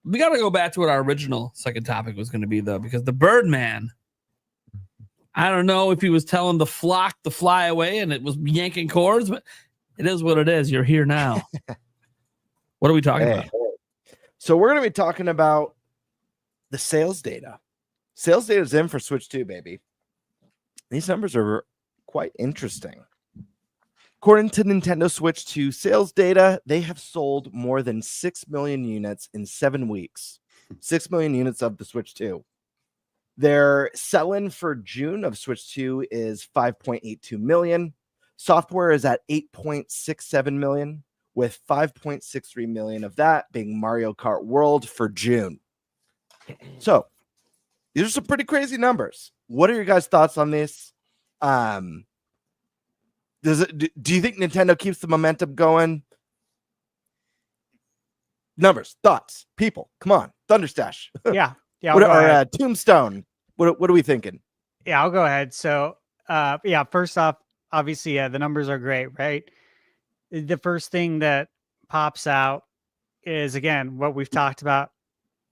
We got to go back to what our original second topic was going to be, though, because the Birdman, I don't know if he was telling the flock to fly away and it was yanking cords, but it is what it is. You're here now. What are we talking about? So we're going to be talking about the sales data. Sales data is in for Switch 2, baby. These numbers are quite interesting. According to Nintendo Switch 2 sales data, they have sold more than 6 million units in 7 weeks. 6 million units of the Switch 2. Their sell-in for June of Switch 2 is 5.82 million. Software is at 8.67 million, with 5.63 million of that being Mario Kart World for June. So, these are some pretty crazy numbers. What are your guys' thoughts on this? Do you think Nintendo keeps the momentum going? Numbers, thoughts, people, come on, Thunderstash. Yeah. Tombstone. What are we thinking? Yeah, I'll go ahead. So, first off, obviously, the numbers are great, right? The first thing that pops out is, again, what we've talked about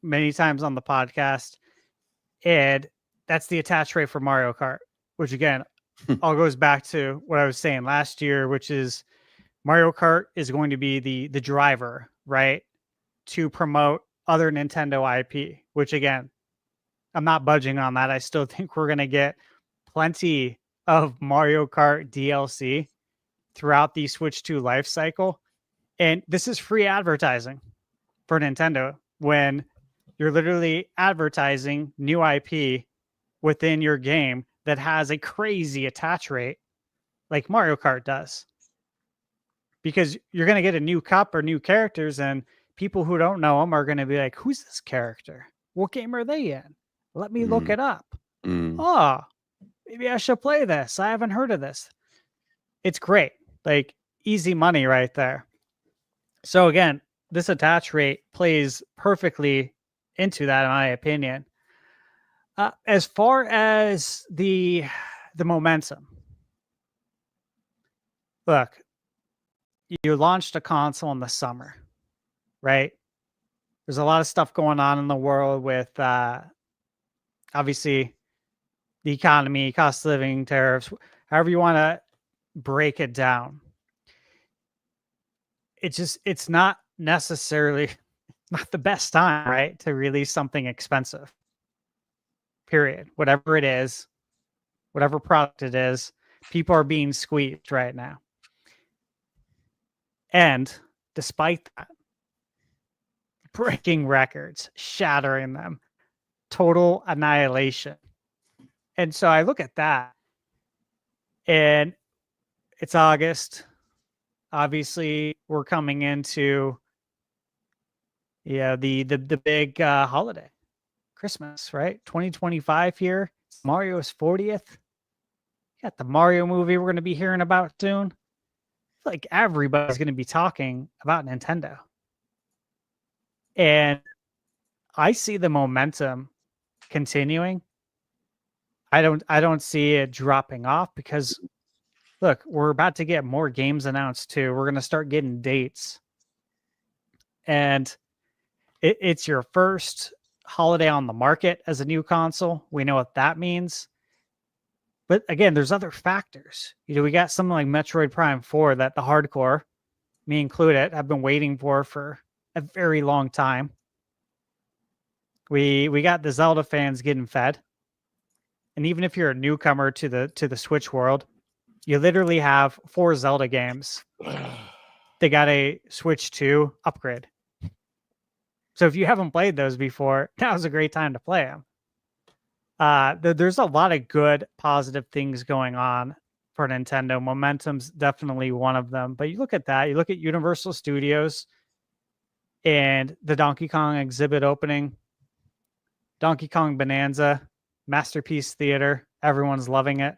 many times on the podcast, and that's the attach rate for Mario Kart, which, again, all goes back to what I was saying last year, which is Mario Kart is going to be the driver, right, to promote other Nintendo IP, which, again, I'm not budging on that. I still think we're going to get plenty of Mario Kart DLC throughout the Switch 2 life cycle. And this is free advertising for Nintendo when you're literally advertising new IP within your game that has a crazy attach rate like Mario Kart does. Because you're going to get a new cup or new characters, and people who don't know them are going to be like, who's this character? What game are they in? Let me look it up. Oh, maybe I should play this. I haven't heard of this. It's great. Like, easy money right there. So again, this attach rate plays perfectly into that, in my opinion. As far as the momentum, look, you launched a console in the summer, right? There's a lot of stuff going on in the world with obviously the economy, cost of living, tariffs, however you want to break it down. It's not necessarily not the best time, right, to release something expensive. Period. Whatever it is, whatever product it is, people are being squeezed right now. And despite that, breaking records, shattering them, total annihilation. And so I look at that, and it's August. Obviously, we're coming into the big holiday, Christmas, right? 2025 here. It's Mario's 40th. You got the Mario movie we're going to be hearing about soon. Like, everybody's going to be talking about Nintendo. And I see the momentum continuing. I don't see it dropping off because, look, we're about to get more games announced too. We're going to start getting dates. And it's your first holiday on the market as a new console. We know what that means. But again, there's other factors. We got something like Metroid Prime 4 that the hardcore, me included, have been waiting for a very long time. We got the Zelda fans getting fed. And even if you're a newcomer to the Switch world, you literally have 4 Zelda games. They got a Switch 2 upgrade. So if you haven't played those before, now's a great time to play them. There's a lot of good, positive things going on for Nintendo. Momentum's definitely one of them. But you look at that, you look at Universal Studios and the Donkey Kong exhibit opening, Donkey Kong Bonanza, Masterpiece Theater, everyone's loving it.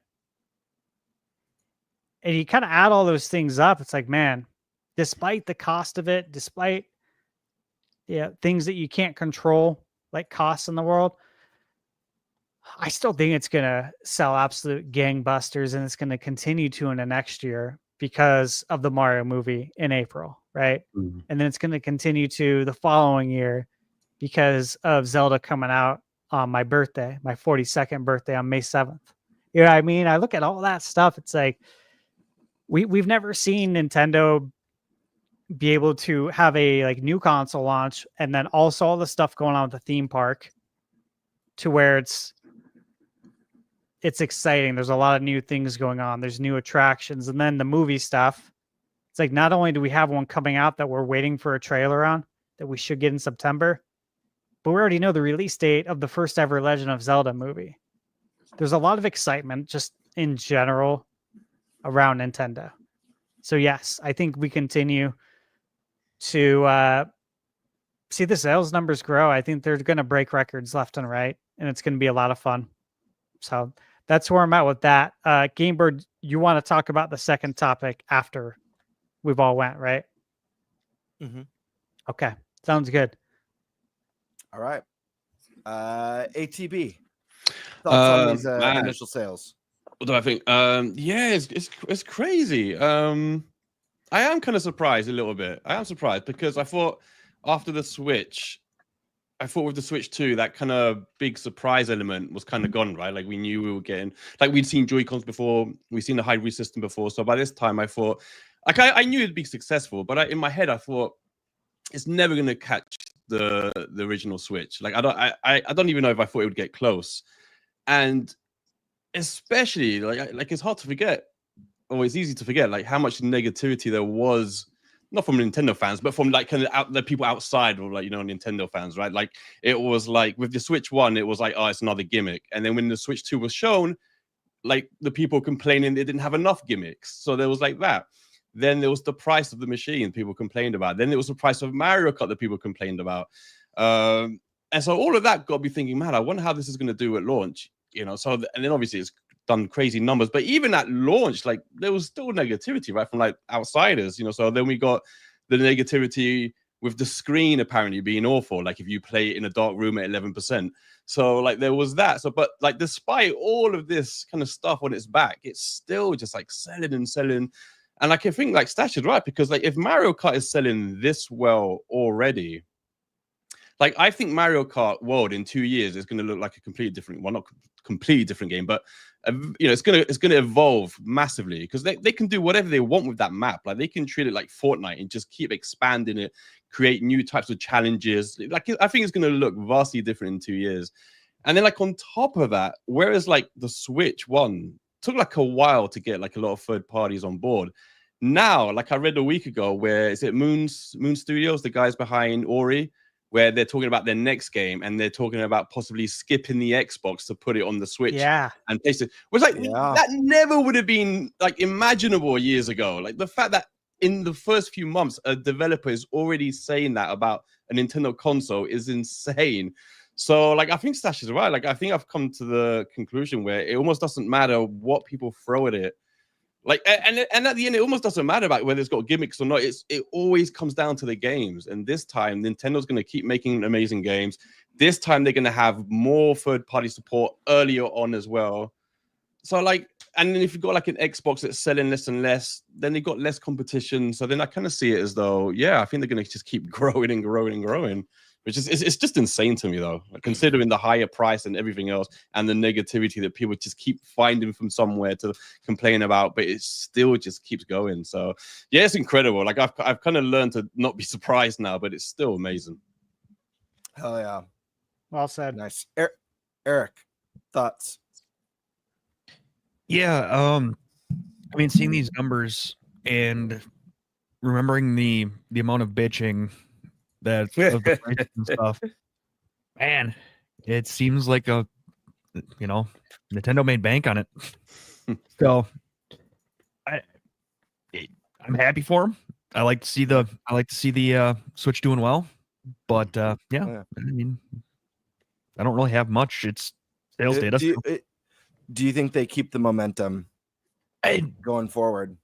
And you kind of add all those things up, it's like, man, despite the cost of it, despite things that you can't control, like costs in the world, I still think it's going to sell absolute gangbusters, and it's going to continue to in the next year because of the Mario movie in April, right? Mm-hmm. And then it's going to continue to the following year because of Zelda coming out on my birthday, my 42nd birthday on May 7th. You know what I mean? I look at all that stuff. It's like we've never seen Nintendo be able to have a like new console launch and then also all the stuff going on with the theme park to where it's exciting. There's a lot of new things going on. There's new attractions. And then the movie stuff. It's like not only do we have one coming out that we're waiting for a trailer on that we should get in September, but we already know the release date of the first ever Legend of Zelda movie. There's a lot of excitement just in general around Nintendo. So yes, I think we continue to see the sales numbers grow. I think they're going to break records left and right, and it's going to be a lot of fun. So that's where I'm at with that. Gamebird, you want to talk about the second topic after we've all went, right? Mm-hmm. Okay, sounds good. All right. ATB. Thoughts on these initial sales? What do I think? Yeah, it's crazy. I am kind of surprised a little bit. I am surprised because I thought after the Switch, with the Switch 2, that kind of big surprise element was kind of gone, right? Like we knew we were getting, like we'd seen Joy-Cons before, we'd seen the hybrid system before. So by this time, I thought, like I knew it'd be successful, but in my head, I thought it's never going to catch the original Switch. Like I don't even know if I thought it would get close, and especially like it's hard to forget, or it's easy to forget, like how much negativity there was, not from Nintendo fans, but from like kind of the people outside of like, Nintendo fans, right? Like it was like with the Switch 1, it was like, oh, it's another gimmick. And then when the Switch 2 was shown, like the people complaining they didn't have enough gimmicks. So there was like that. Then there was the price of the machine people complained about. Then there was the price of Mario Kart that people complained about. And so all of that got me thinking, man, I wonder how this is going to do at launch. So and then obviously it's done crazy numbers, but even at launch, like there was still negativity, right, from like outsiders, So then we got the negativity with the screen apparently being awful, like if you play it in a dark room at 11%. So like there was that. So but like despite all of this kind of stuff on its back, it's still just like selling and selling. And like I think like Stash is right, because like if Mario Kart is selling this well already, like I think Mario Kart World in 2 years is going to look like a completely different, well, not completely different game, but it's going to evolve massively, because they can do whatever they want with that map. Like they can treat it like Fortnite and just keep expanding it, create new types of challenges. Like I think it's going to look vastly different in 2 years. And then like on top of that, whereas like the Switch 1 took like a while to get like a lot of third parties on board. Now, like I read a week ago, where is it Moon Studios, the guys behind Ori, where they're talking about their next game and they're talking about possibly skipping the Xbox to put it on the Switch. Yeah. And PlayStation. It was like, that never would have been like imaginable years ago. Like the fact that in the first few months, a developer is already saying that about a Nintendo console is insane. So like, I think Stash is right. Like, I think I've come to the conclusion where it almost doesn't matter what people throw at it. Like, and at the end, it almost doesn't matter about whether it's got gimmicks or not. It always comes down to the games. And this time, Nintendo's going to keep making amazing games. This time, they're going to have more third-party support earlier on as well. So, like, and then if you've got like an Xbox that's selling less and less, then they've got less competition. So then I kind of see it as though, yeah, I think they're going to just keep growing and growing and growing. Which is it's just insane to me, though, like, considering the higher price and everything else and the negativity that people just keep finding from somewhere to complain about, but it still just keeps going. So, yeah, it's incredible. Like, I've kind of learned to not be surprised now, but it's still amazing. Hell yeah. Well said. Nice. Eric, thoughts? Yeah, I mean, seeing these numbers and remembering the amount of bitching that's of the prices and stuff, man, it seems like Nintendo made bank on it. So I'm happy for them. I like to see the Switch doing well, but I mean, I don't really have much. It's sales data. Do you think they keep the momentum going forward?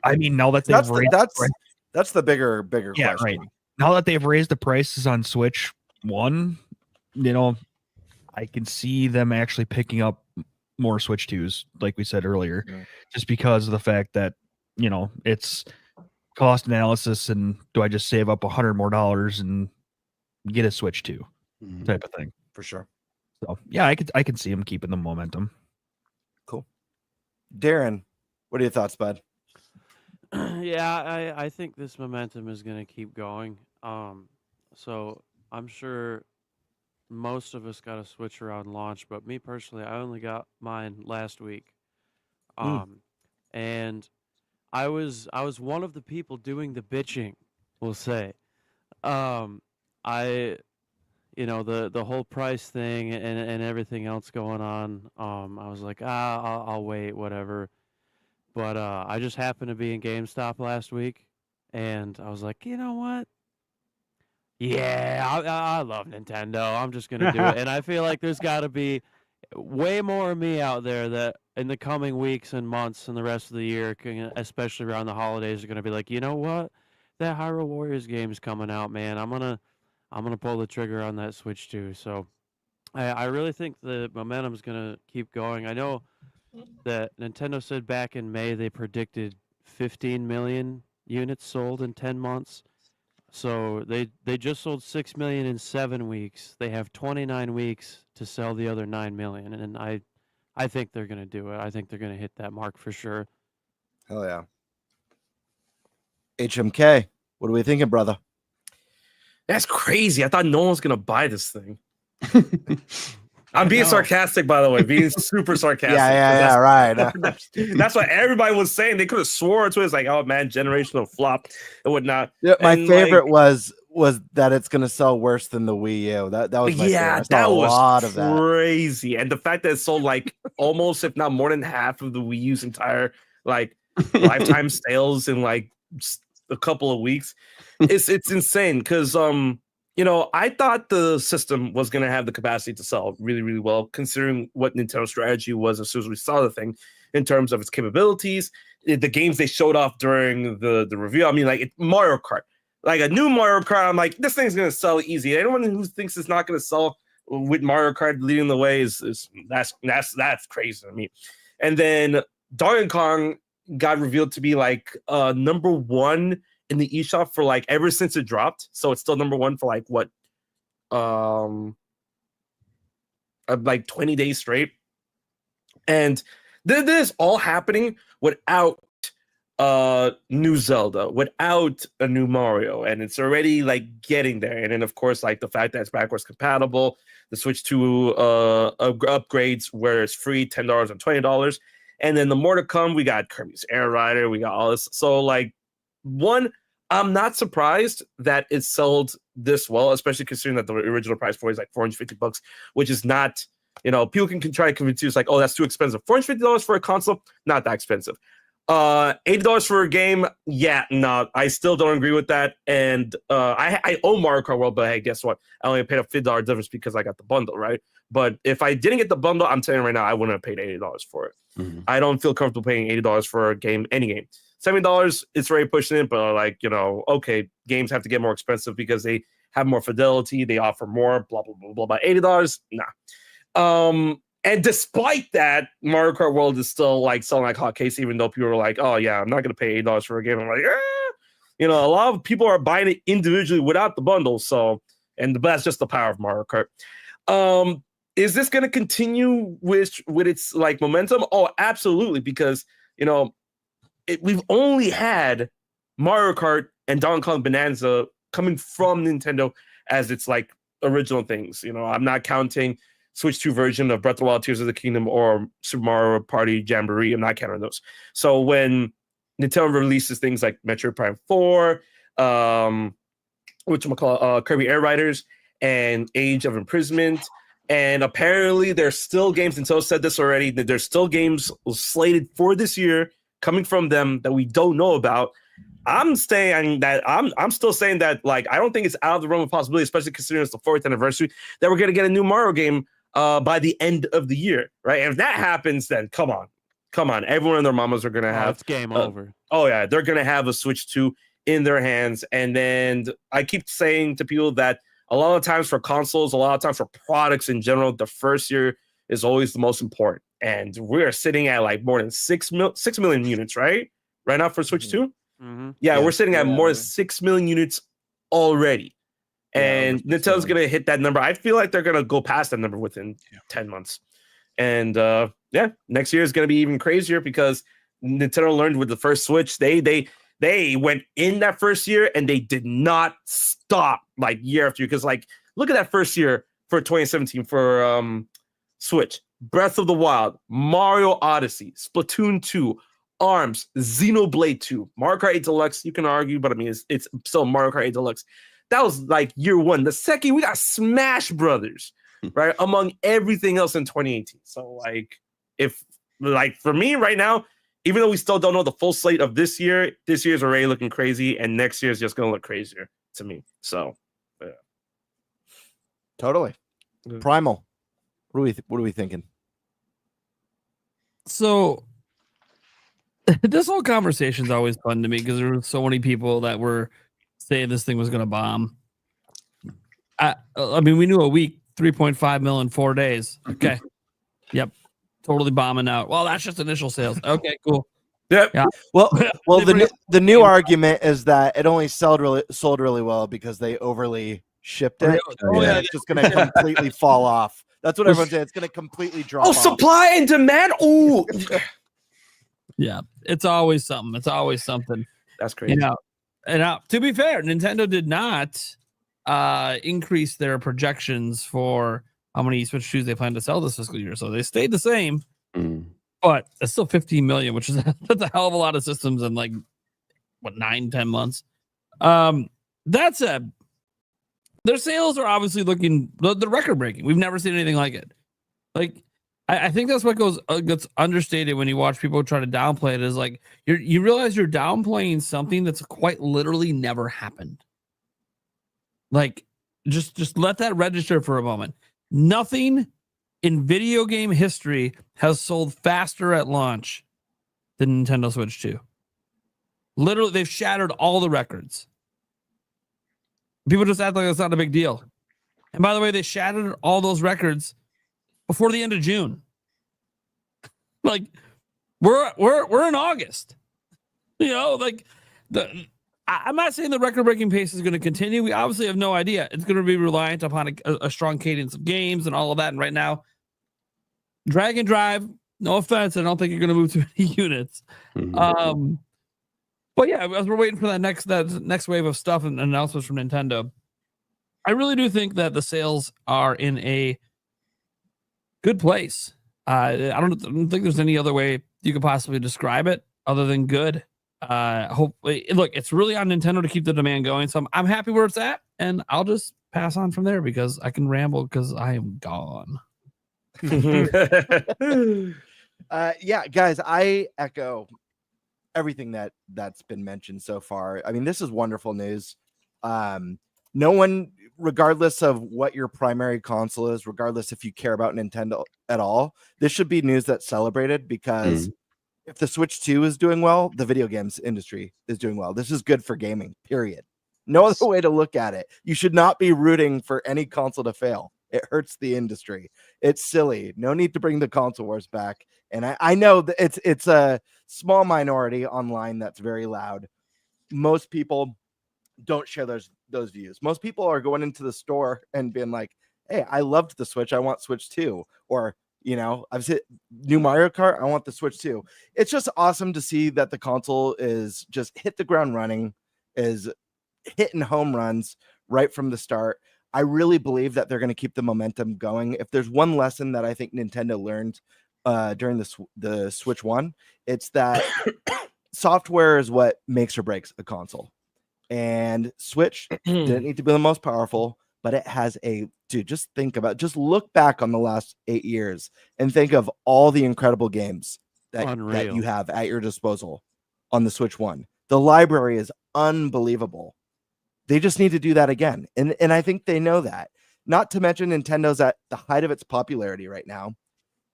I mean, now that they've raised that's the bigger question. Right. Now that they've raised the prices on Switch 1, I can see them actually picking up more Switch 2s, like we said earlier, just because of the fact that, it's cost analysis and do I just save up $100 more and get a Switch 2? Mhm. type of thing. For sure. So yeah, I could see him keeping the momentum. Darren, what are your thoughts, bud? Yeah, I think this momentum is going to keep going. So I'm sure most of us got a Switch around launch, but me personally, I only got mine last week. And I was one of the people doing the bitching, we'll say. I the whole price thing and everything else going on. I was like, I'll wait, whatever. But I just happened to be in GameStop last week, and I was like, you know what? Yeah, I love Nintendo. I'm just gonna do it. And I feel like there's got to be way more of me out there that in the coming weeks and months and the rest of the year, especially around the holidays, are gonna be like, you know what? That Hyrule Warriors game's coming out, man. I'm gonna pull the trigger on that Switch too. So I really think the momentum's gonna keep going. I know that Nintendo said back in May they predicted 15 million units sold in 10 months. So they just sold 6 million in 7 weeks. They have 29 weeks to sell the other 9 million, and I think they're going to do it. I think they're going to hit that mark for sure. Hell yeah. HMK, what are we thinking, brother? That's crazy. I thought no one was gonna buy this thing. I'm being know. sarcastic, by the way, being super sarcastic. Yeah, right. That's what everybody was saying. They could have swore to it. It's like, oh man, generational flop and whatnot. Yeah, my And, favorite like, was that it's gonna sell worse than the Wii U. That was my favorite. I yeah, saw that a lot was of that. crazy. And the fact that it sold like almost, if not more than half of the Wii U's entire like lifetime sales in like a couple of weeks, it's insane. Because I thought the system was going to have the capacity to sell really, really well, considering what Nintendo's strategy was as soon as we saw the thing in terms of its capabilities, the games they showed off during the review. I mean, like Mario Kart, like a new Mario Kart. I'm like, this thing's going to sell easy. Anyone who thinks it's not going to sell with Mario Kart leading the way is that's crazy to me. And then Donkey Kong got revealed to be like number one in the eShop for like ever since it dropped. So it's still number one for like what? Like 20 days straight. And this is all happening without new Zelda, without a new Mario, and it's already like getting there. And then of course, like the fact that it's backwards compatible, the Switch 2 upgrades where it's free, $10 and $20. And then the more to come, we got Kirby's Air Rider, we got all this. So like I'm not surprised that it sold this well, especially considering that the original price point is like $450, which is not, people can try to convince you it's like, oh, that's too expensive. $450 for a console, not that expensive. $80 for a game, yeah, no, I still don't agree with that. And I own Mario Kart World, but hey, guess what? I only paid a $50 difference because I got the bundle, right? But if I didn't get the bundle, I'm telling you right now, I wouldn't have paid $80 for it. Mhm. I don't feel comfortable paying $80 for a game, any game. $70, it's already pushing it, but like, okay, games have to get more expensive because they have more fidelity, they offer more, blah, blah, blah, blah. But $80, nah. And despite that, Mario Kart World is still like selling like hotcakes, even though people are like, oh yeah, I'm not gonna pay $8 for a game. I'm like, a lot of people are buying it individually without the bundle. So, and that's just the power of Mario Kart. Is this gonna continue with its like momentum? Oh, absolutely, because we've only had Mario Kart and Donkey Kong Bonanza coming from Nintendo as its like original things. I'm not counting Switch 2 version of Breath of the Wild, Tears of the Kingdom, or Super Mario Party Jamboree. I'm not counting those. So when Nintendo releases things like Metroid Prime 4, Kirby Air Riders, and Age of Imprisonment, and apparently there's still games, Nintendo said this already, that there's still games slated for this year coming from them that we don't know about. I'm still saying that like I don't think it's out of the realm of possibility, especially considering it's the 4th anniversary, that we're gonna get a new Mario game by the end of the year, right? And if that happens, then come on, everyone and their mamas are gonna have It's game over. Oh yeah, they're gonna have a Switch 2 in their hands. And then I keep saying to people that a lot of times for consoles, a lot of times for products in general, the first year is always the most important. And we're sitting at like more than 6 million units, right now for Switch 2. Mm-hmm. Yeah, Yeah, we're sitting at more than yeah. 6 million units already. And over 6 Nintendo's million. going to hit that number. I feel like they're going to go past that number within 10 months. And next year is going to be even crazier because Nintendo learned with the first Switch. They went in that first year and they did not stop like year after year. Because like, look at that first year for 2017 for Switch. Breath of the Wild, Mario Odyssey, Splatoon 2, ARMS, Xenoblade 2, Mario Kart 8 Deluxe. You can argue, but I mean, it's still Mario Kart 8 Deluxe. That was like year one. The second, we got Smash Brothers, right? Among everything else in 2018. So like, if like for me right now, even though we still don't know the full slate of this year's already looking crazy, and next year's just gonna look crazier to me. So yeah. Totally. Yeah. Primal. What are we thinking? So this whole conversation is always fun to me because there were so many people that were saying this thing was going to bomb. I mean, we knew a week, 3.5 mil in 4 days. Okay. Yep. Totally bombing out. Well, that's just initial sales. Okay, cool. Yep. Yeah. Well, They bring the new argument is that it only sold really well because they overly shipped it. Oh, And yeah. it's just going to completely fall off. That's what everyone's saying. It's going to completely drop off. Supply and demand. Oh, Yeah. It's always something. It's always something. that's crazy. You know, and to be fair, Nintendo did not increase their projections for how many Switch 2s they plan to sell this fiscal year. So they stayed the same, but it's still 15 million, which is that's a hell of a lot of systems in like what 9-10 months. That said, their sales are obviously looking the record breaking. We've never seen anything like it. Like I think that's what gets understated when you watch people try to downplay it. Is like you realize you're downplaying something that's quite literally never happened. Like just let that register for a moment. Nothing in video game history has sold faster at launch than Nintendo Switch 2. Literally, they've shattered all the records. People just act like it's not a big deal. And by the way, they shattered all those records before the end of June. Like we're in August. You know, like I'm not saying the record-breaking pace is going to continue. We obviously have no idea. It's going to be reliant upon a strong cadence of games and all of that. And right now, drag and drive, no offense, I don't think you're going to move too many units. But yeah, as we're waiting for that next wave of stuff and announcements from Nintendo, I really do think that the sales are in a good place. I don't think there's any other way you could possibly describe it other than good. Hopefully, look, it's really on Nintendo to keep the demand going. So I'm happy where it's at, and I'll just pass on from there because I can ramble because I am gone. Yeah, guys, I echo everything that's been mentioned so far. I mean, this is wonderful news. No one, regardless of what your primary console is, regardless if you care about Nintendo at all, this should be news that's celebrated because if the Switch 2 is doing well, the video games industry is doing well. This is good for gaming, period. No other way to look at it. You should not be rooting for any console to fail. It hurts the industry. It's silly. No need to bring the console wars back. And I know that it's a small minority online that's very loud. Most people don't share those views. Most people are going into the store and being like, hey, I loved the Switch. I want Switch 2. Or, you know, I've seen new Mario Kart. I want the Switch 2. It's just awesome to see that the console is just hit the ground running, is hitting home runs right from the start. I really believe that they're going to keep the momentum going. If there's one lesson that I think Nintendo learned during the Switch 1, it's that software is what makes or breaks a console. And Switch didn't need to be the most powerful, but it has just look back on the last 8 years and think of all the incredible games that you have at your disposal on the Switch 1. The library is unbelievable. They just need to do that again. And I think they know that. Not to mention Nintendo's at the height of its popularity right now.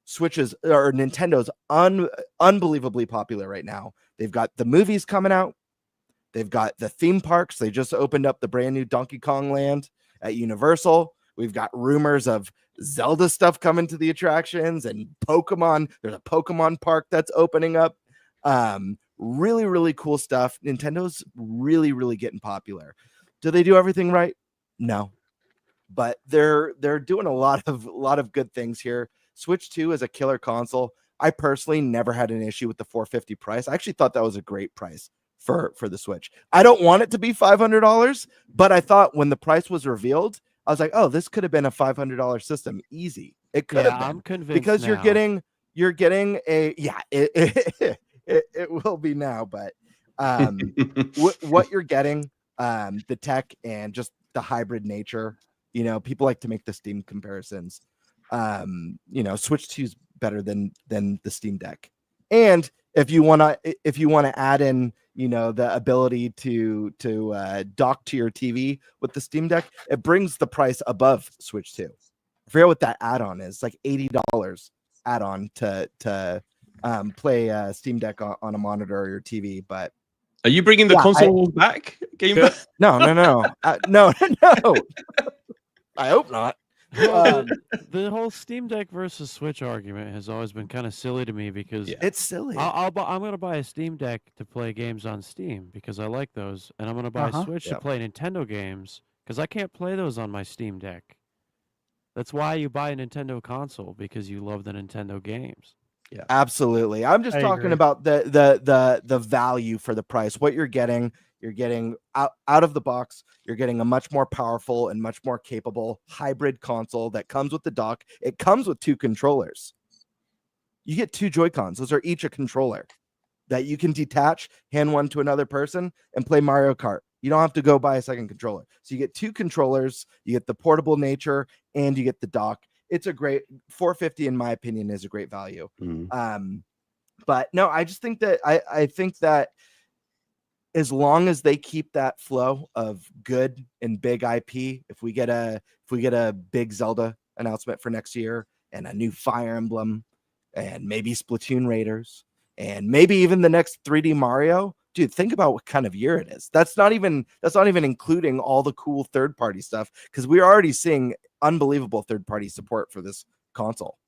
Nintendo's unbelievably popular right now. They've got the movies coming out. They've got the theme parks. They just opened up the brand new Donkey Kong Land at Universal. We've got rumors of Zelda stuff coming to the attractions and Pokemon. There's a Pokemon park that's opening up. Really, really cool stuff. Nintendo's really, really getting popular. Do they do everything right? No, but they're doing a lot of good things here. Switch 2 is a killer console. I personally never had an issue with the 450 price. I actually thought that was a great price for the Switch. I don't want it to be $500, but I thought when the price was revealed, I was like, oh, this could have been a $500 system. Easy. It could have been. I'm convinced Because now. you're getting a it will be now, but what you're getting, the tech and just the hybrid nature, people like to make the Steam comparisons. Switch 2 is better than the Steam Deck. And if you want to add in, the ability to dock to your TV with the Steam Deck, it brings the price above Switch 2. I forget what that add-on is. It's like $80 add-on to play Steam Deck on a monitor or your TV. But are you bringing the console back? Game back? No. No. I hope not. The whole Steam Deck versus Switch argument has always been kind of silly to me because it's silly. I'm going to buy a Steam Deck to play games on Steam because I like those, and I'm going to buy a Switch to play Nintendo games because I can't play those on my Steam Deck. That's why you buy a Nintendo console, because you love the Nintendo games. Yeah, absolutely. I'm just talking about the value for the price. What you're getting out of the box. You're getting a much more powerful and much more capable hybrid console that comes with the dock. It comes with 2 controllers. You get 2 Joy-Cons. Those are each a controller that you can detach, hand one to another person, and play Mario Kart. You don't have to go buy a second controller. So you get 2 controllers, you get the portable nature, and you get the dock. It's a great $450, in my opinion, is a great value. But no, I just think that I think that as long as they keep that flow of good and big IP, if we get a big Zelda announcement for next year and a new Fire Emblem and maybe Splatoon Raiders and maybe even the next 3D Mario, dude, think about what kind of year it is. That's not even including all the cool third-party stuff, because we're already seeing unbelievable third-party support for this console.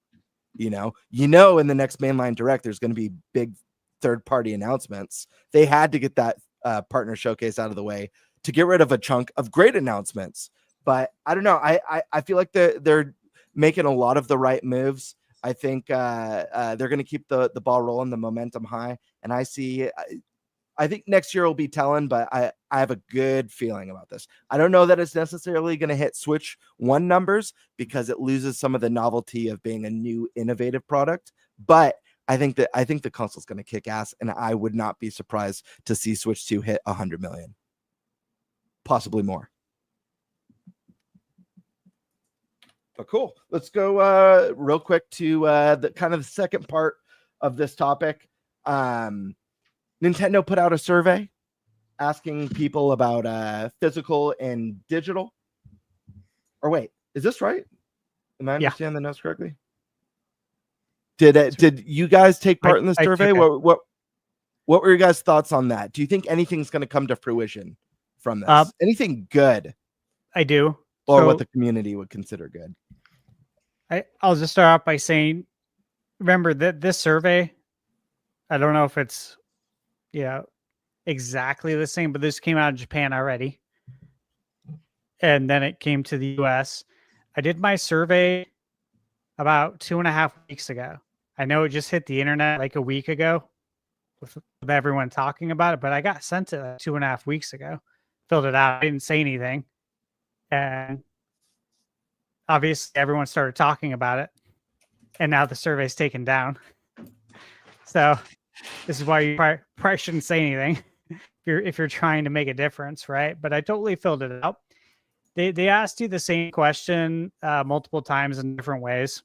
In the next mainline direct, there's going to be big third-party announcements. They had to get that partner showcase out of the way to get rid of a chunk of great announcements. But I don't know. I feel like they're making a lot of the right moves. I think they're going to keep the ball rolling, the momentum high. And I think next year will be telling, but I have a good feeling about this. I don't know that it's necessarily going to hit Switch 1 numbers because it loses some of the novelty of being a new innovative product. But I think the console's going to kick ass, and I would not be surprised to see Switch 2 hit 100 million, possibly more. But cool. Let's go real quick to the kind of the second part of this topic. Nintendo put out a survey asking people about physical and digital. Or wait, is this right? Am I understanding the notes correctly? Did you guys take part in the survey? What were your guys' thoughts on that? Do you think anything's going to come to fruition from this? Anything good? I do. Or what the community would consider good? I'll just start off by saying, remember that this survey, I don't know if it's exactly the same, but this came out of Japan already. And then it came to the US. I did my survey about 2.5 weeks ago. I know it just hit the internet like a week ago with everyone talking about it, but I got sent it 2.5 weeks ago. Filled it out. I didn't say anything. And obviously everyone started talking about it. And now the survey's taken down. So this is why you probably shouldn't say anything if you're trying to make a difference, right? But I totally filled it out. They asked you the same question multiple times in different ways,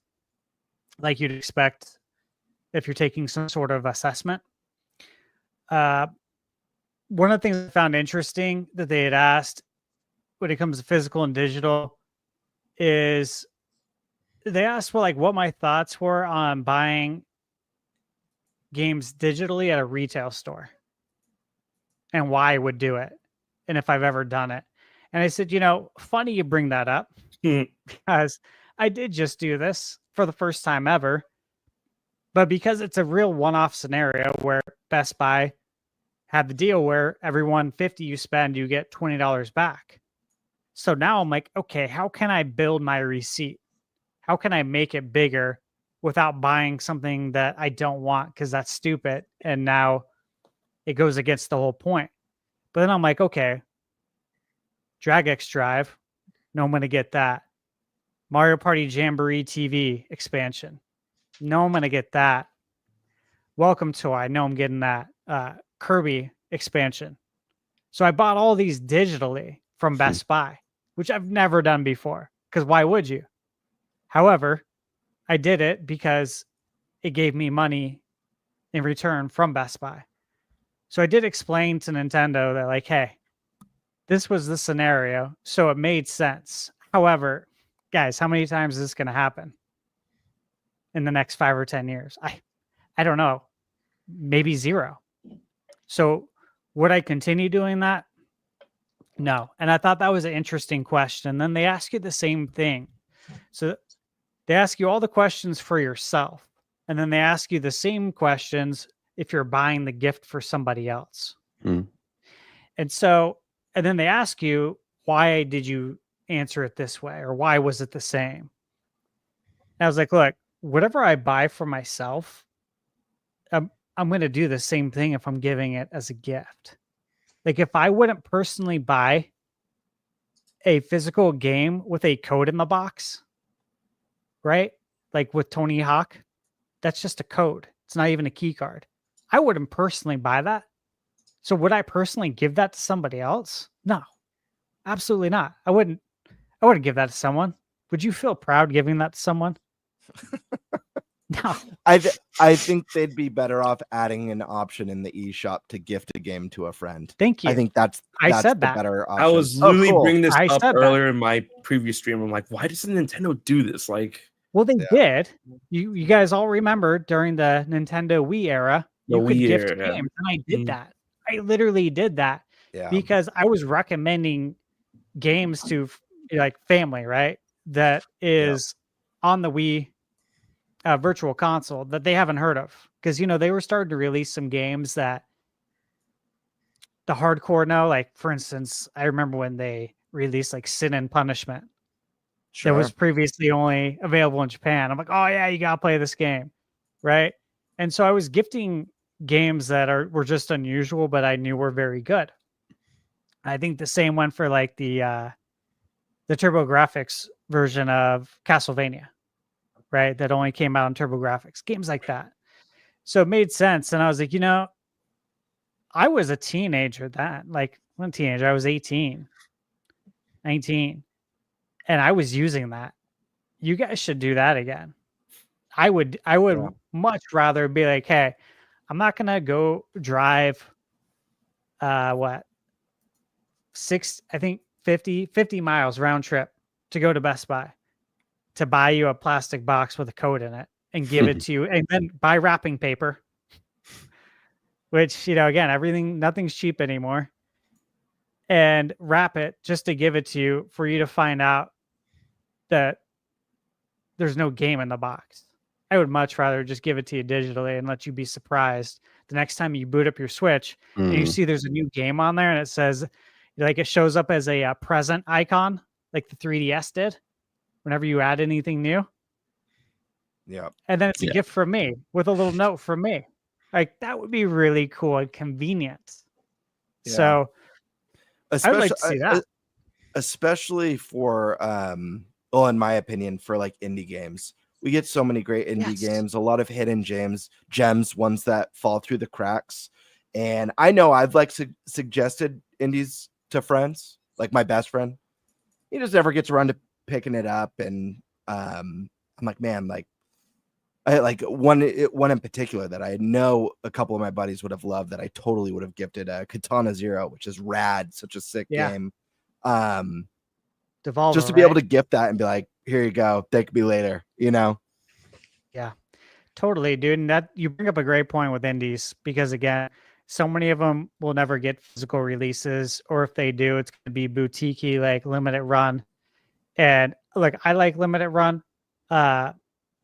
like you'd expect if you're taking some sort of assessment. One of the things I found interesting that they had asked when it comes to physical and digital is they asked what my thoughts were on buying games digitally at a retail store and why I would do it and if I've ever done it. And I said, funny you bring that up because I did just do this for the first time ever, but because it's a real one-off scenario where Best Buy had the deal where every $150 you spend, you get $20 back. So now I'm like, okay, how can I build my receipt? How can I make it bigger without buying something that I don't want because that's stupid? And now it goes against the whole point. But then I'm like, okay, DragX Drive, no, I'm going to get that. Mario Party Jamboree TV expansion, no, I'm going to get that. Welcome to, I know I'm getting that. Kirby expansion. So I bought all these digitally from Best Buy, which I've never done before. Because why would you? However, I did it because it gave me money in return from Best Buy. So I did explain to Nintendo that, like, hey, this was the scenario, so it made sense. However, guys, how many times is this going to happen in the next 5 or 10 years? I don't know. Maybe 0. So would I continue doing that? No. And I thought that was an interesting question. Then they ask you the same thing. So they ask you all the questions for yourself. And then they ask you the same questions if you're buying the gift for somebody else. Hmm. And so, and then they ask you, why did you answer it this way? Or why was it the same? And I was like, look, whatever I buy for myself, I'm going to do the same thing if I'm giving it as a gift. Like if I wouldn't personally buy a physical game with a code in the box, right? Like with Tony Hawk, that's just a code. It's not even a key card. I wouldn't personally buy that. So would I personally give that to somebody else? No, absolutely not. I wouldn't give that to someone. Would you feel proud giving that to someone? No. I think they'd be better off adding an option in the eShop to gift a game to a friend. Thank you. I think that's I said the that. better option. I was literally cool. bringing this I up said that. earlier in my previous stream. I'm like, why doesn't Nintendo do this? Like, Well, they Yeah. did. You guys all remember during the Nintendo Wii era, The you could Wii gift era, yeah. games, and I did Mm. that. I literally did that Yeah. because I was recommending games to like family, right? That is on the Wii virtual console that they haven't heard of, because they were starting to release some games that the hardcore know. Like for instance, I remember when they released like Sin and Punishment. Sure. That was previously only available in Japan. I'm like, oh yeah, you gotta play this game, right? And so I was gifting games that were just unusual, but I knew were very good. I think the same went for like the TurboGrafx version of Castlevania, right? That only came out on TurboGrafx, games like that. So it made sense, and I was like, I was a teenager then. Like, I'm a teenager. I was 18, 19, and I was using that. You guys should do that again. I would Yeah. much rather be like, hey, I'm not gonna go drive 50 miles round trip to go to Best Buy to buy you a plastic box with a code in it and give it to you, and then buy wrapping paper, which, again, nothing's cheap anymore, and wrap it just to give it to you for you to find out that there's no game in the box. I would much rather just give it to you digitally and let you be surprised the next time you boot up your Switch and you see there's a new game on there and it says, like, it shows up as a present icon, like the 3DS did whenever you add anything new. Yeah. And then it's a gift from me with a little note from me. Like, that would be really cool and convenient. Yeah. So I would like to Especially see that. especially for well, in my opinion, for like indie games. We get so many great indie Yes. games, a lot of hidden gems, ones that fall through the cracks. And I know I've like suggested indies to friends, like my best friend. He just never gets around to picking it up. And I'm like, man, like I like one in particular that I know a couple of my buddies would have loved, that I totally would have gifted, Katana Zero, which is rad, such a sick Yeah. game. Devolver, Just to be able right? to gift that and be like, here you go, thank me later, Totally, dude. And that, you bring up a great point with indies, because again, so many of them will never get physical releases, or if they do, it's going to be boutique-y, like limited run. And look, I like limited run, but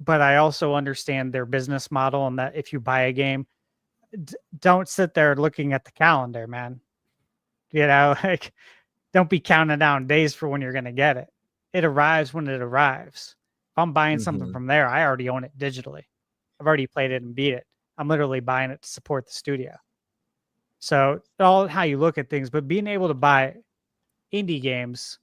I also understand their business model, and that if you buy a game, don't sit there looking at the calendar, man. Like, don't be counting down days for when you're going to get it. It arrives when it arrives. If I'm buying something Mhm. from there, I already own it digitally. I've already played it and beat it. I'm literally buying it to support the studio. So all how you look at things, but being able to buy indie games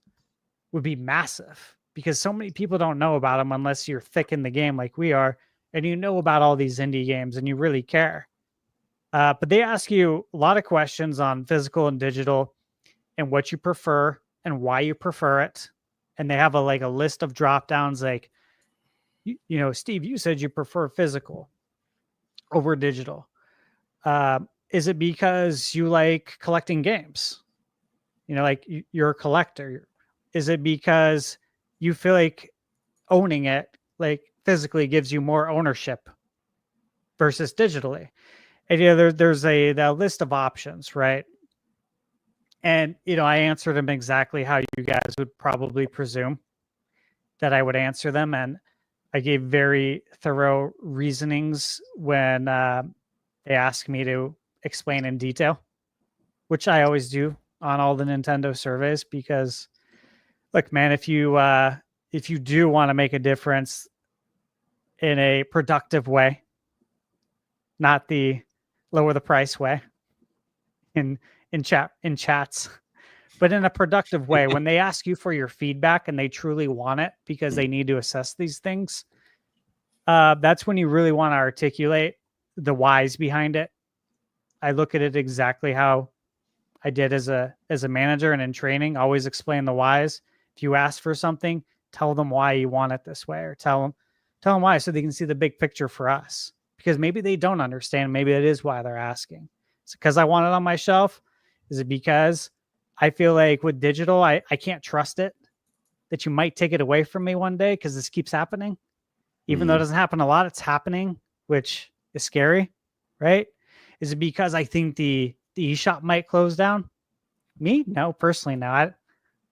would be massive because so many people don't know about them unless you're thick in the game like we are, and you know about all these indie games and you really care. But they ask you a lot of questions on physical and digital and what you prefer and why you prefer it. And they have a list of drop downs like, you know, Steve, you said you prefer physical over digital. Is it because you like collecting games? You know, like you're a collector. Is it because you feel like owning it, like physically, gives you more ownership versus digitally? And you know, there's a list of options, right? And you know, I answered them exactly how you guys would probably presume that I would answer them, and I gave very thorough reasonings when they asked me to explain in detail, which I always do on all the Nintendo surveys. Because, look, man, if you do want to make a difference in a productive way, not the lower the price way in chats, but in a productive way, when they ask you for your feedback and they truly want it because they need to assess these things, that's when you really want to articulate the whys behind it. I look at it exactly how I did as a manager and in training. Always explain the whys. If you ask for something, tell them why you want it this way, or tell them why, so they can see the big picture for us. Because maybe they don't understand. Maybe that is why they're asking. Is it because I want it on my shelf? Is it because I feel like with digital, I can't trust it, that you might take it away from me one day because this keeps happening? Even though it doesn't happen a lot, it's happening, which is scary, right? Is it because I think the eShop might close down? Me? No, personally, no.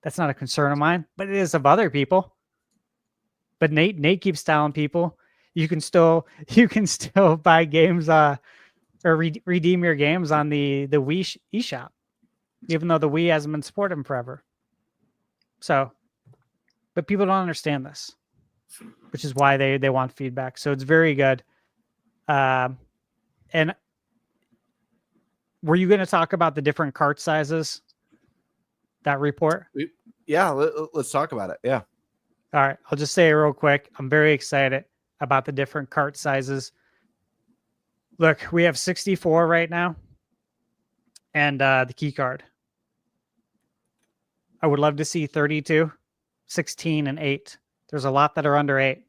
That's not a concern of mine, but it is of other people. But Nate keeps telling people you can still buy games or redeem your games on the Wii eShop, even though the Wii hasn't been supported forever. So, but people don't understand this, which is why they want feedback. So it's very good. And were you going to talk about the different cart sizes? That report? Yeah, let's talk about it. Yeah. All right. I'll just say it real quick. I'm very excited about the different cart sizes. Look, we have 64 right now and the key card. I would love to see 32, 16, and 8. There's a lot that are under 8.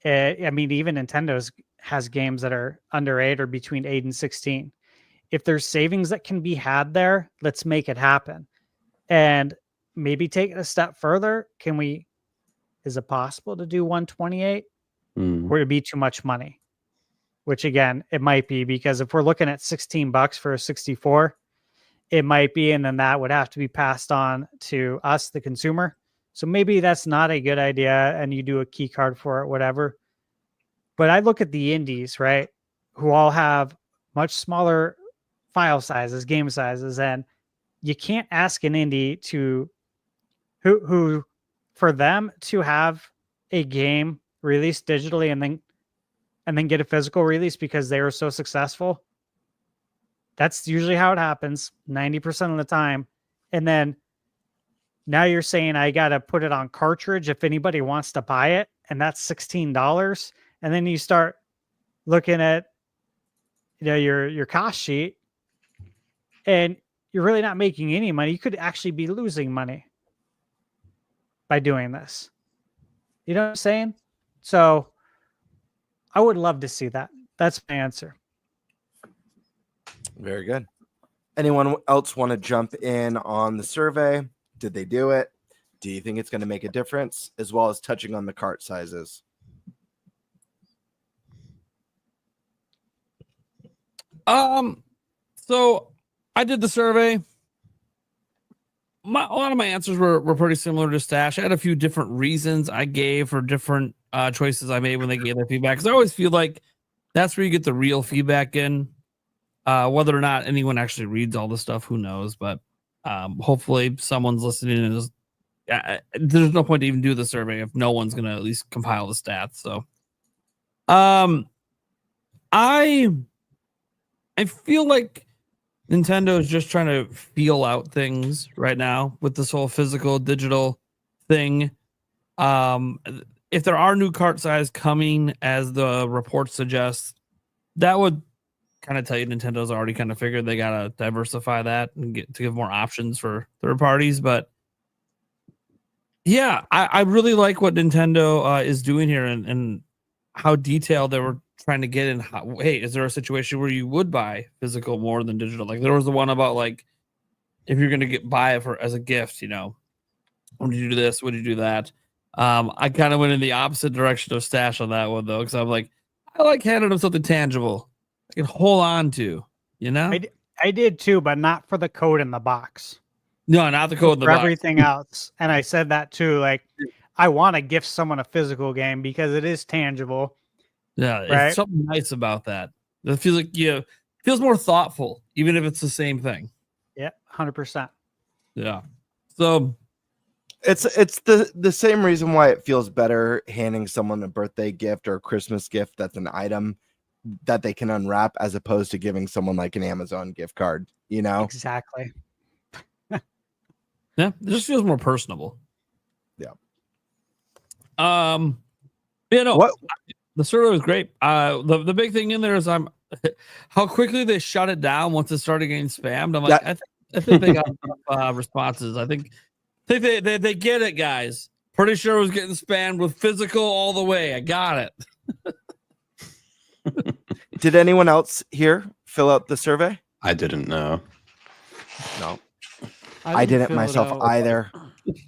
I mean, even Nintendo has games that are under 8 or between 8 and 16. If there's savings that can be had there, let's make it happen. And maybe take it a step further. Is it possible to do 128? Would it be too much money? Which again, it might be, because if we're looking at $16 for a 64, it might be, and then that would have to be passed on to us, the consumer. So maybe that's not a good idea, and you do a key card for it, whatever. But I look at the indies, right, who all have much smaller file sizes, game sizes, and you can't ask an indie to who for them to have a game released digitally and then get a physical release because they were so successful. That's usually how it happens 90% of the time. And then now you're saying I got to put it on cartridge if anybody wants to buy it, and that's $16. And then you start looking at, you know, your cost sheet, and you're really not making any money. You could actually be losing money by doing this. You know what I'm saying? So I would love to see that. That's my answer. Very good. Anyone else want to jump in on the survey? Did they do it? Do you think it's going to make a difference? As well as touching on the cart sizes. So I did the survey. A lot of my answers were pretty similar to Stash. I had a few different reasons I gave for different choices I made when they gave their feedback, because I always feel like that's where you get the real feedback in. Whether or not anyone actually reads all the stuff, who knows? But Hopefully someone's listening and is, there's no point to even do the survey if no one's going to at least compile the stats. So, I feel like Nintendo is just trying to feel out things right now with this whole physical digital thing. If there are new cart size coming, as the report suggests, that would kind of tell you Nintendo's already kind of figured they gotta diversify that and get to give more options for third parties. But yeah, I really like what Nintendo is doing here, and how detailed they were trying to get in. How, hey, is there a situation where you would buy physical more than digital? Like there was the one about like if you're gonna buy it for as a gift, you know, would you do this? Would you do that? I kind of went in the opposite direction of Stash on that one though, because I'm like, I like handing them something tangible I can hold on to, you know. I did too, but not for the code in the box. No, not the code in the For box. everything else. And I said that too. Like, I want to gift someone a physical game because it is tangible. Yeah, right? There's something nice about that. It feels like feels more thoughtful, even if it's the same thing. Yeah, 100%. Yeah. So it's the same reason why it feels better handing someone a birthday gift or a Christmas gift that's an item that they can unwrap, as opposed to giving someone like an Amazon gift card, you know? Exactly. yeah, it just feels more personable. Yeah. You know, What? The survey was great. The big thing in there is how quickly they shut it down once it started getting spammed. I'm like, I think they got responses. I think they get it, guys. Pretty sure it was getting spammed with physical all the way. I got it. Did anyone else here fill out the survey? I didn't know. No, I didn't fill it myself out, either.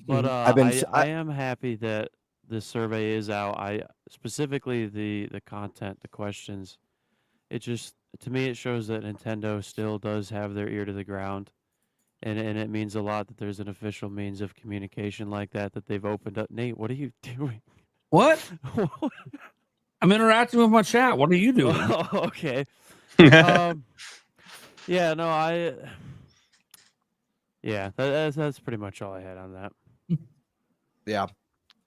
But I I am happy that this survey is out. I specifically the content, the questions. It just, to me, it shows that Nintendo still does have their ear to the ground, and it means a lot that there's an official means of communication like that they've opened up. Nate, what are you doing? What? I'm interacting with my chat. What are you doing? Oh, okay. Yeah, no, yeah, that's pretty much all I had on that. Yeah.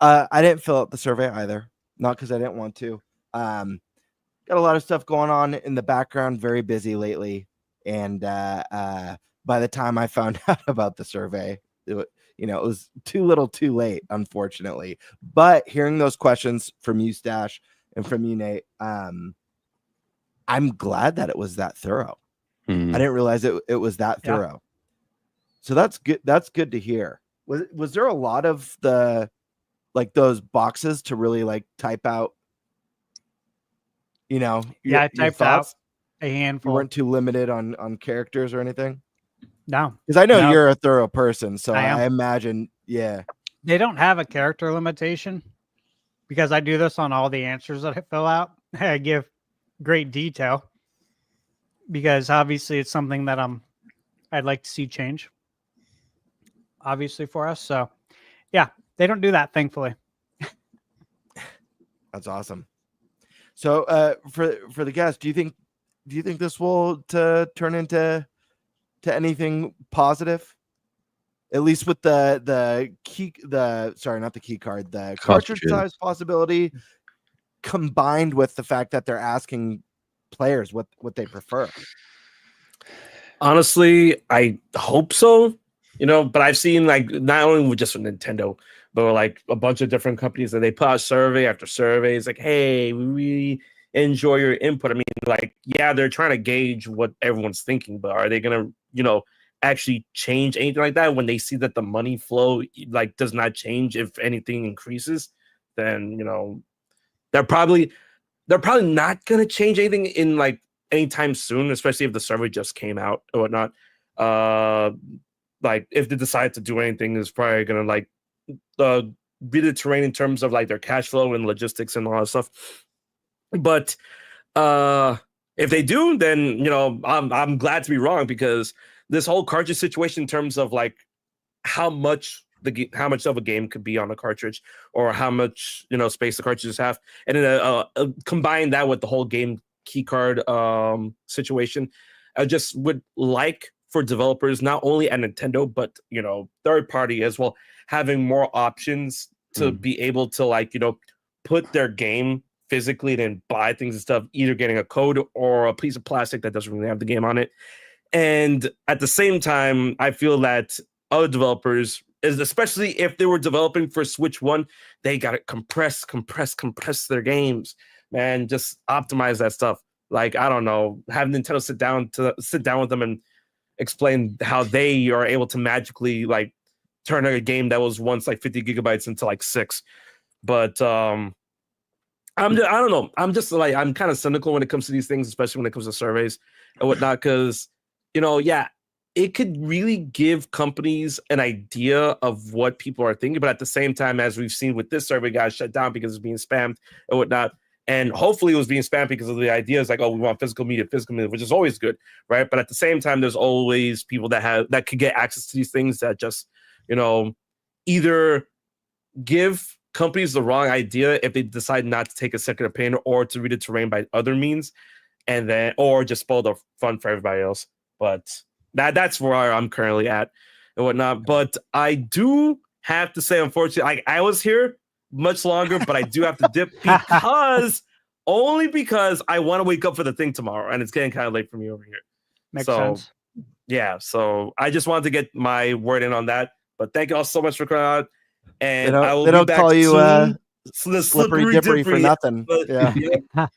I didn't fill out the survey either. Not because I didn't want to. Got a lot of stuff going on in the background, very busy lately. And by the time I found out about the survey, it was too little too late, unfortunately. But hearing those questions from you, Stash, and from you, Nate, I'm glad that it was that thorough. I didn't realize it was that thorough. So that's good. That's good to hear. Was there a lot of the like those boxes to really like type out? I typed out a handful. You weren't too limited on characters or anything? No. Because I know you're a thorough person, so I imagine, yeah. They don't have a character limitation because I do this on all the answers that I fill out. I give great detail because obviously it's something that I'd like to see change, obviously, for us. So yeah, they don't do that, thankfully. That's awesome. So for the guests, do you think this will turn into anything positive? At least with the cartridge size possibility, combined with the fact that they're asking players what they prefer. Honestly, I hope so. But I've seen like not only with just with Nintendo, but like a bunch of different companies that they put out survey after surveys like, hey, we really enjoy your input. I mean, like, yeah, they're trying to gauge what everyone's thinking, but are they gonna, actually change anything like that when they see that the money flow like does not change? If anything increases, then they're probably not gonna change anything in like anytime soon, especially if the survey just came out or whatnot. Like if they decide to do anything, is probably gonna like be the terrain in terms of like their cash flow and logistics and all that stuff. But if they do, then I'm glad to be wrong, because this whole cartridge situation in terms of like how much of a game could be on a cartridge, or how much space the cartridges have, and then combine that with the whole game key card situation, I just would like for developers, not only at Nintendo, but, you know, third party as well, having more options to be able to, like, you know, put their game physically and then buy things and stuff, either getting a code or a piece of plastic that doesn't really have the game on it. And at the same time, I feel that other developers, especially if they were developing for Switch 1, they got to compress their games, man. Just optimize that stuff. Like, I don't know, have Nintendo sit down with them and explain how they are able to magically, like, turn a game that was once like 50 gigabytes into like 6. But I don't know. I'm just like, I'm kind of cynical when it comes to these things, especially when it comes to surveys and whatnot, because, you know, yeah, it could really give companies an idea of what people are thinking. But at the same time, as we've seen with this survey, got shut down because it's being spammed and whatnot. And hopefully it was being spammed because of the ideas like, oh, we want physical media, which is always good, right? But at the same time, there's always people that could get access to these things that just, you know, either give companies the wrong idea if they decide not to take a second opinion or to read the terrain by other means, and then or just spoil the fun for everybody else. But that's where I'm currently at and whatnot. But I do have to say, unfortunately, I was here much longer, but I do have to dip only because I want to wake up for the thing tomorrow, and it's getting kind of late for me over here. Makes so, sense. Yeah, so I just wanted to get my word in on that. But thank you all so much for coming out, and I will they be don't back call you soon. The slippery dippery for nothing. But, Yeah.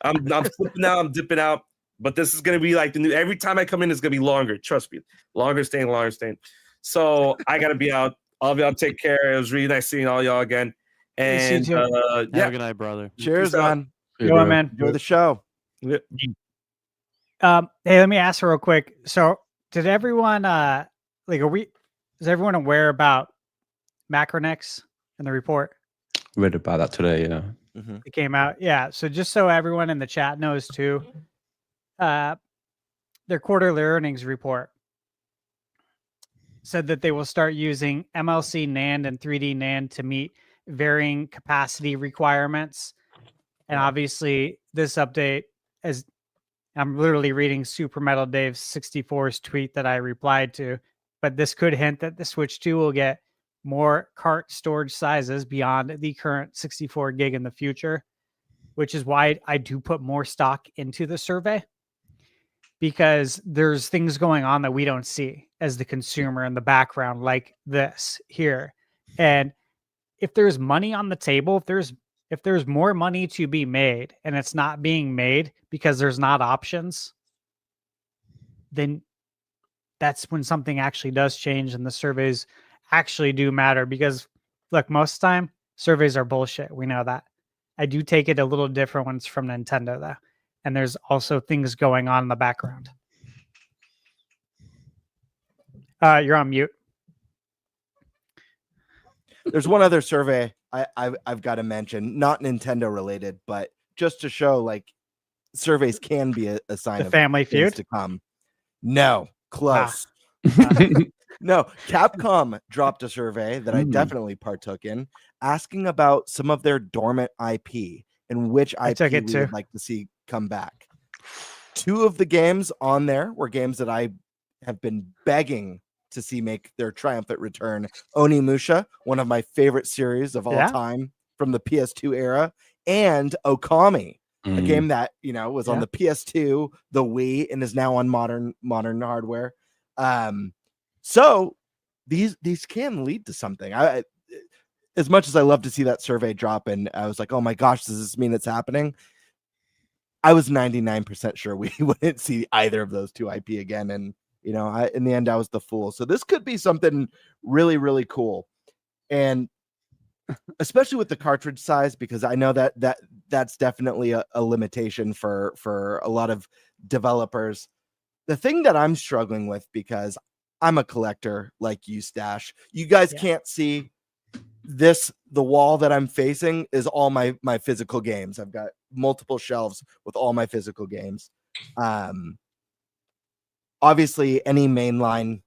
I'm slipping out. I'm dipping out. But this is gonna be like the new. Every time I come in, it's gonna be longer. Trust me, longer staying. So I gotta be out. All of y'all take care. It was really nice seeing all y'all again. And you too. Have yeah, a good night, brother. Cheers, Peace out. man. Go on, man. Enjoy the show. Yeah. Hey, let me ask real quick. So, did everyone is everyone aware about Macronex in the report? Read about that today. Yeah. It came out. Yeah. So just so everyone in the chat knows too, their quarterly earnings report said that they will start using MLC NAND and 3D NAND to meet varying capacity requirements. And obviously this update, as I'm literally reading Super Metal Dave 64's tweet that I replied to, but this could hint that the Switch 2 will get more cart storage sizes beyond the current 64 gig in the future, which is why I do put more stock into the survey, because there's things going on that we don't see as the consumer in the background, like this here. And if there's money on the table, if there's more money to be made and it's not being made because there's not options, then that's when something actually does change and the surveys actually do matter. Because look, most of the time surveys are bullshit. We know that. I do take it a little different when it's from Nintendo though. And there's also things going on in the background. You're on mute. There's one other survey I've got to mention, not Nintendo related, but just to show like surveys can be a sign The of Family things Feud? to come. No, close. No, Capcom dropped a survey that I definitely partook in, asking about some of their dormant IP and which IP took it we too. would like to see come back. 2 of the games on there were games that I have been begging to see make their triumphant return. Onimusha, one of my favorite series of all time from the PS2 era, and Okami, a game that, you know, was on the PS2, the Wii, and is now on modern hardware. So these can lead to something. I as much as I love to see that survey drop, and I was like, oh my gosh, does this mean it's happening? I was 99% sure we wouldn't see either of those 2 IP again. And, you know, in the end, I was the fool. So this could be something really, really cool. And especially with the cartridge size, because I know that's definitely a limitation for a lot of developers. The thing that I'm struggling with, because I'm a collector like you, Stash, you guys can't see this. The wall that I'm facing is all my physical games. I've got multiple shelves with all my physical games. Obviously any mainline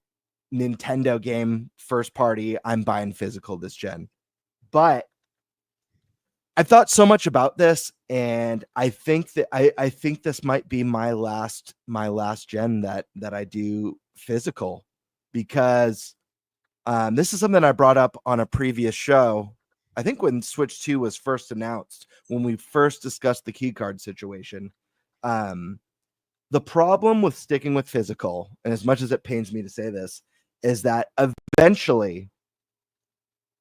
Nintendo game first party, I'm buying physical this gen. But I thought so much about this, and I think that I think this might be my last gen that I do physical, because this is something I brought up on a previous show. I think when Switch 2 was first announced, when we first discussed the keycard situation. The problem with sticking with physical, and as much as it pains me to say this, is that eventually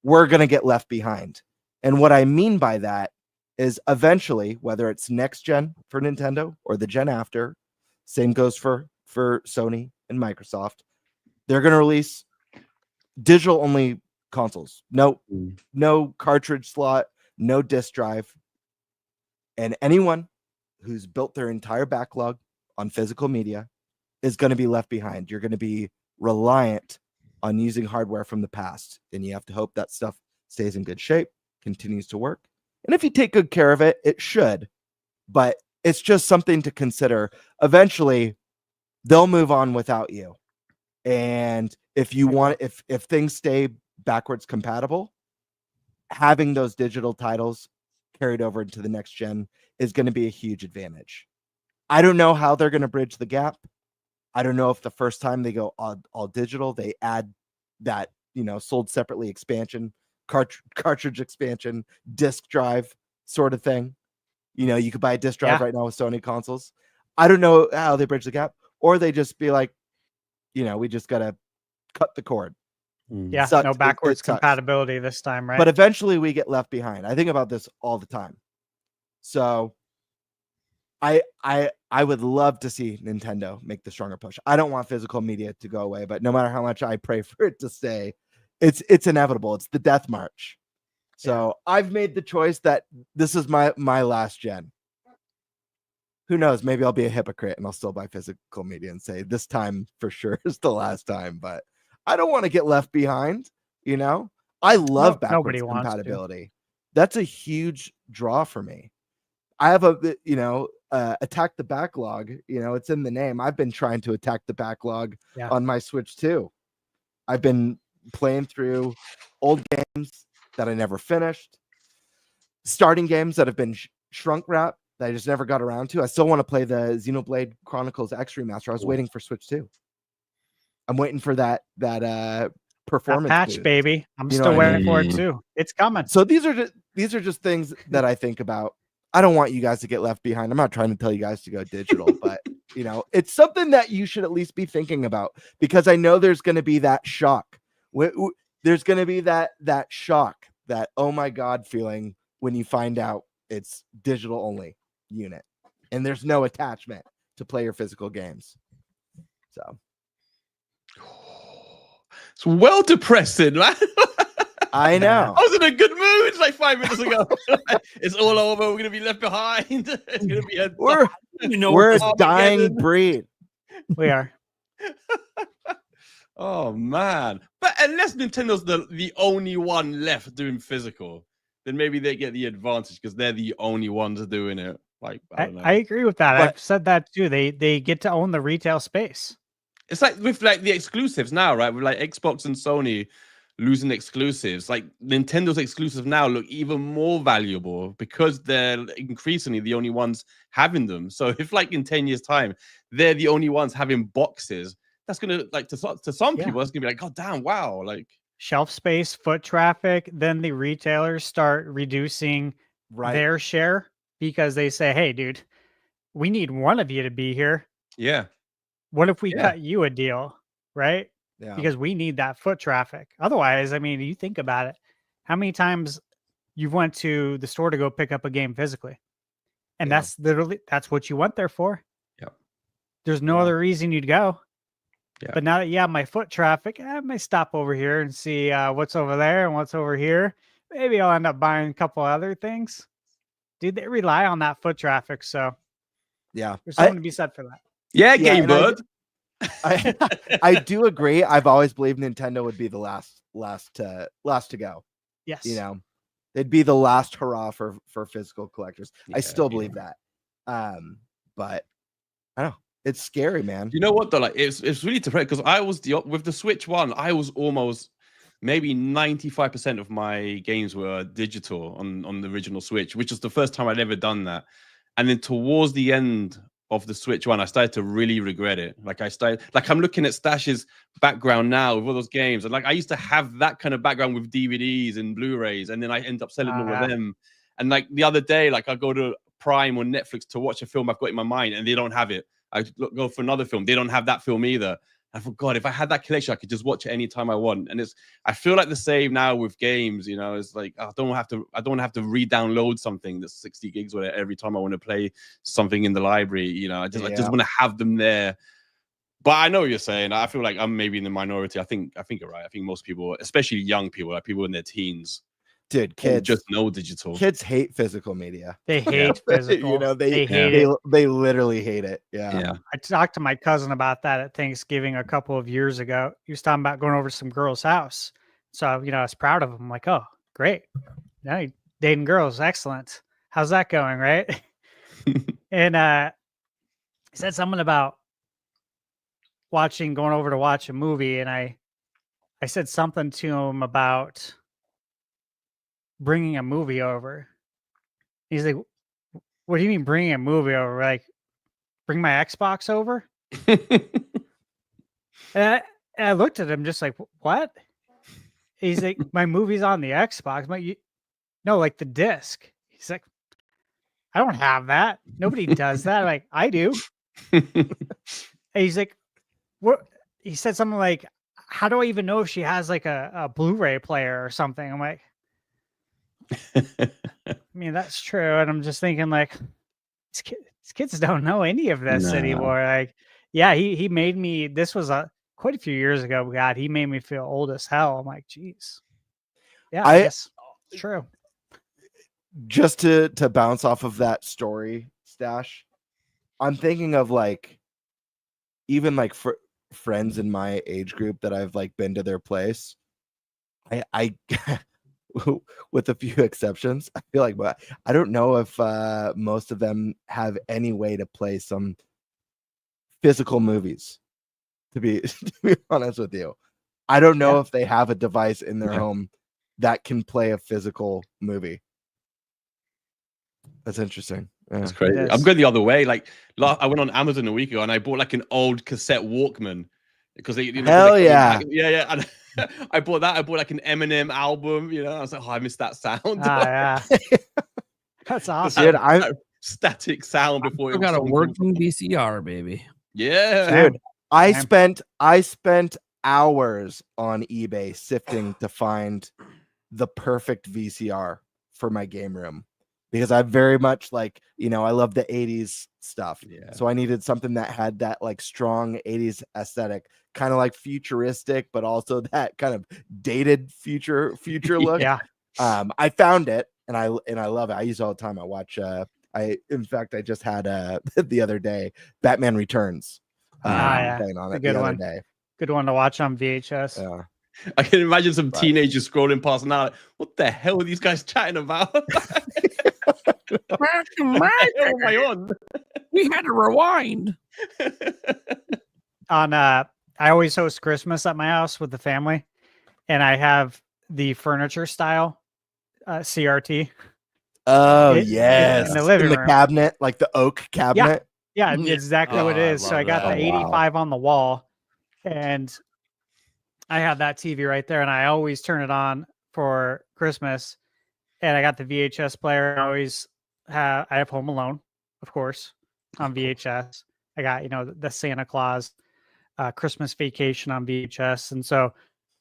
we're going to get left behind. And what I mean by that is eventually, whether it's next gen for Nintendo or the gen after, same goes for Sony and Microsoft, they're going to release digital only consoles. No cartridge slot, no disc drive. And anyone who's built their entire backlog on physical media is going to be left behind. You're going to be reliant on using hardware from the past, and you have to hope that stuff stays in good shape, continues to work. And if you take good care of it, it should. But it's just something to consider. Eventually, they'll move on without you. And if you want, if things stay backwards compatible, having those digital titles carried over into the next gen is going to be a huge advantage. I don't know how they're going to bridge the gap. I don't know if the first time they go all digital, they add that, sold separately expansion, cartridge expansion, disc drive sort of thing. You could buy a disc drive right now with Sony consoles. I don't know how they bridge the gap, or they just be like, we just got to cut the cord. Yeah, Sucks. no backwards It sucks. compatibility this time, right? But eventually we get left behind. I think about this all the time. So I would love to see Nintendo make the stronger push. I don't want physical media to go away, but no matter how much I pray for it to stay, it's inevitable. It's the death march. So I've made the choice that this is my last gen. Who knows? Maybe I'll be a hypocrite and I'll still buy physical media and say this time for sure is the last time. But I don't want to get left behind. I love backwards compatibility. That's a huge draw for me. I have attack the backlog. It's in the name. I've been trying to attack the backlog on my Switch too. I've been playing through old games that I never finished, starting games that have been shrunk wrap that I just never got around to. I still want to play the Xenoblade Chronicles X Remaster. I was waiting for Switch 2. I'm waiting for that performance patch, boost. baby. I'm still waiting for it mean? too. It's coming. So these are just things that I think about. I don't want you guys to get left behind. I'm not trying to tell you guys to go digital, but it's something that you should at least be thinking about, because I know there's going to be that shock. There's going to be that shock, that oh my god feeling when you find out it's digital only unit and there's no attachment to play your physical games. So it's well depressing, man. I know. I was in a good mood like 5 minutes ago. It's all over. We're gonna be left behind. It's gonna be we're a dying breed. We are. Oh man! But unless Nintendo's the only one left doing physical, then maybe they get the advantage because they're the only ones doing it. Like I don't know. I agree with that. But I've said that too. They get to own the retail space. It's like with like the exclusives now, right? With like Xbox and Sony losing exclusives, like Nintendo's exclusives now look even more valuable because they're increasingly the only ones having them. So if like in 10 years time, they're the only ones having boxes, that's gonna like to some people, it's gonna be like, God damn, wow, like Shelf space, foot traffic. Then the retailers start reducing their share because they say, hey, dude, we need one of you to be here. Yeah. What if we cut you a deal, right? Yeah. Because we need that foot traffic. Otherwise, I mean, you think about it, how many times you've went to the store to go pick up a game physically, and that's literally that's what you went there for. Yeah. There's no other reason you'd go. Yeah. But now that you have my foot traffic, I might stop over here and see what's over there and what's over here. Maybe I'll end up buying a couple other things. Dude, they rely on that foot traffic, so yeah, there's something to be said for that. Yeah, Yeah, Game Bird. I do agree. I've always believed Nintendo would be the last to go. Yes. They'd be the last hurrah for physical collectors. I Yeah, still believe that. But I don't know. It's scary, man. You know what though? Like it's really depressing because I was with the Switch one, I was almost maybe 95% of my games were digital on the original Switch, which was the first time I'd ever done that. And then towards the end of the Switch One, I started to really regret it. I'm looking at Stash's background now with all those games, and like I used to have that kind of background with DVDs and Blu-rays, and then I end up selling all of them. And like the other day, like I go to Prime or Netflix to watch a film I've got in my mind, and they don't have it. I go for another film, they don't have that film either. I thought, God, if I had that collection, I could just watch it anytime I want. And I feel like the same now with games, you know, it's like I don't have to re-download something that's 60 gigs or every time I want to play something in the library. You know, I just want to have them there. But I know what you're saying. I feel like I'm maybe in the minority. I think you're right. I think most people, especially young people, like people in their teens, dude, kids just know digital. Kids hate physical media. They hate physical. You know, they hate it. They literally hate it. Yeah. I talked to my cousin about that at Thanksgiving a couple of years ago. He was talking about going over to some girl's house. So, you know, I was proud of him. I'm like, oh, great. Now you're dating girls. Excellent. How's that going? Right. And he said something about going over to watch a movie. And I said something to him about bringing a movie over. He's like, what do you mean bringing a movie over? Like, bring my Xbox over? and I looked at him just like, what? He's like, my movie's on the Xbox. No, like the disc. He's like, I don't have that. Nobody does that. Like, I do. And he's like, what? He said something like, how do I even know if she has like a Blu-ray player or something? I'm like, I mean, that's true. And I'm just thinking like, these kids don't know any of this anymore. Like, yeah, he made me, this was quite a few years ago. God, he made me feel old as hell. I'm like, geez. Yeah, I guess it's true. Just to bounce off of that story, Stash, I'm thinking of like, even like friends in my age group that I've like been to their place. I with a few exceptions, I feel like, but I don't know if most of them have any way to play some physical movies. To be honest with you, I don't know if they have a device in their home that can play a physical movie. That's interesting. Yeah. That's crazy. I'm going the other way. Like, I went on Amazon a week ago and I bought like an old cassette Walkman because they, hell yeah. And I bought that. I bought like an Eminem album. You know, I was like, oh, I missed that sound. Yeah. That's awesome. Dude, static sound before I got a working VCR, baby. Yeah, dude. I spent hours on eBay sifting to find the perfect VCR for my game room because I very much like, you know, I love the 80s stuff. Yeah. So I needed something that had that like strong 80s aesthetic, kind of like futuristic, but also that kind of dated future look. Yeah. I found it and I love it. I use it all the time. I watch in fact I just had the other day Batman Returns. Playing on it good the one. other day. Good one to watch on VHS. Yeah. I can imagine some teenagers scrolling past now. Like, what the hell are these guys chatting about? What am I on? We had to rewind. I always host Christmas at my house with the family, and I have the furniture style CRT. Oh yes, in the living room. Cabinet, like the oak cabinet. Yeah, exactly what it is. So I got the 85 on the wall, and I have that TV right there, and I always turn it on for Christmas. And I got the VHS player. I have Home Alone, of course, on VHS. I got, you know, the Santa Claus Christmas Vacation on VHS. And so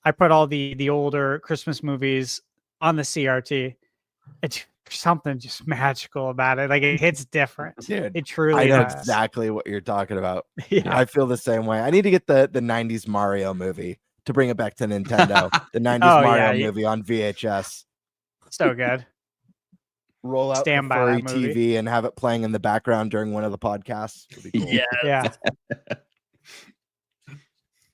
I put all the older Christmas movies on the CRT. It's something just magical about it. Like, it hits different. Dude, it truly I know does. exactly what you're talking about. Yeah. I feel the same way. I need to get the 90s Mario movie to bring it back to Nintendo. The 90s Mario movie on VHS. So good. Roll out Stand the by furry that movie. TV and have it playing in the background during one of the podcasts. Would be cool. Yeah.